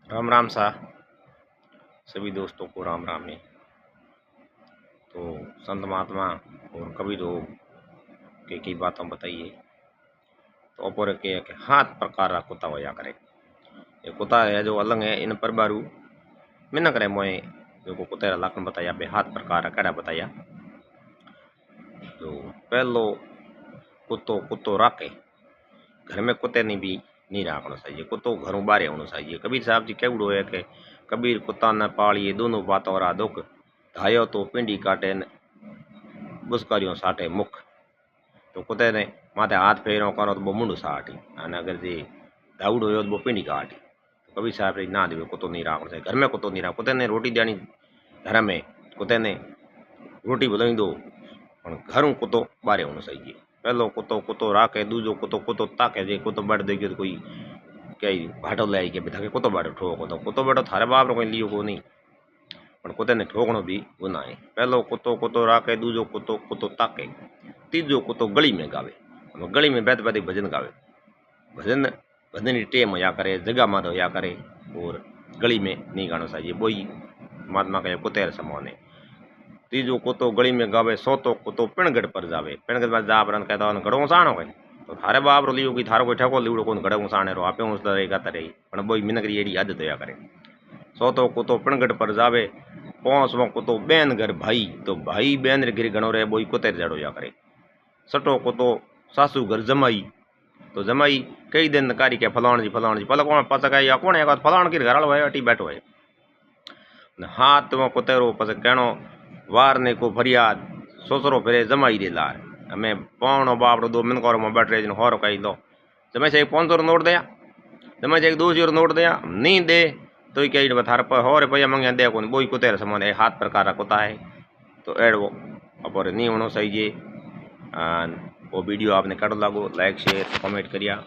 राम राम सा सभी दोस्तों को राम राम है। तो संत महात्मा और कबीरों के की बातों बताइए। तो अपोर के हाथ प्रकार का कुत्ता होया करे। ये कुत्ता है जो अलग है इन पर बारू में न करे मोए जो को कुत्ते लक्षण बताया बे हाथ प्रकार कड़ा बताया। तो पहलो कुत्तो कुत्तो राखे घर में कुत्ते नहीं भी नहीं रखना चाहिए। कुत्तो घरों बाहर होना चाहिए। कबीर साहब जी केवड़ो है कि कबीर कुत्ता न पालिए दोनों बातों रा दुख धायो तो पिंडी काटे बुस्कारियों साटे मुख। तो कुत्ते ने माथे हाथ फेरो करो तो वो मुंड साटी अने अगर जे दाऊड़ हो तो वो पिंडी काटी। तो कबीर साहब रे ना देवे कुत्तो नहीं रखना चाहिए। घर में कुत्तो नहीं रख कुत्ते ने रोटी देनी घर में कुत्ते ने रोटी बनाई दो घरों कुत्तो बाहर होना चाहिए। पहलो कुत्तो कुत्तो राखे दूजो कुत्तो कुत्तो ताके जे कुत्तो बढ़ देगी तो कोई कई भाटो ले आई के बिठा के कुत्तो बाड़ो ठोको तो कुत्तो बाड़ो थारे बाप रो कोई लियो को नहीं पर कुत्ते ने ठोकनो भी गुनाह है। पहलो कुत्तो कुत्तो राखे दूजो कुत्तो कुत्तो ताके तीजो कुत्तो गली में गावे। गली में बैठ बैठ भजन गावे। भजन भजन की टेम होया करे जगह मत होया करे और गली में नहीं गाना चाहिए। वही महात्मा का कुत्ते समान है। तीजो कुत्तो गली में गावे सोतो कुत्तो पिणगढ़ पर जावे। पिणगढ़ पर जा पर कहता घड़ों साण हो तो थारे बाप रो लियो कि थारो कोई ठेको लीवड़ो कौन घड़ों साणे रो आपे उस तरह गाता रही पण बोई मिनकरी एडी आदत होया करे। सोतो कुत्तो पिणगढ़ पर जावे पोंसवो कुत्तो बेन घर भाई तो भाई बेन रे घिर घणो रहे बोई कुत्ते जड़ो या करे। सटो कुत्तो सासू घर जमाई तो जमाई कई दिन कारी के फलाण जी पल कौन पस कह कौन है फलाण की घर वालो है अटी बैठो है। हाथ में कुतेरो पस कहणो वार ने को फरियाद सोसरो फिरे जमाई रे लार हमें पौनो बाप रो 2 मिनट में बैठ रहे होर कही दो जमे से 500 नोट दिया जमे से 200 नोट दिया नहीं दे तो ही कही थार पर हो रुपया मंगे दे कौन बोई कुतेर समान है हाथ प्रकार का कुत्ता है। तो एड़ो अपोरे नहीं होना सही है। वो वीडियो आपने कड़ो लागो लाइक शेयर कमेंट करिया।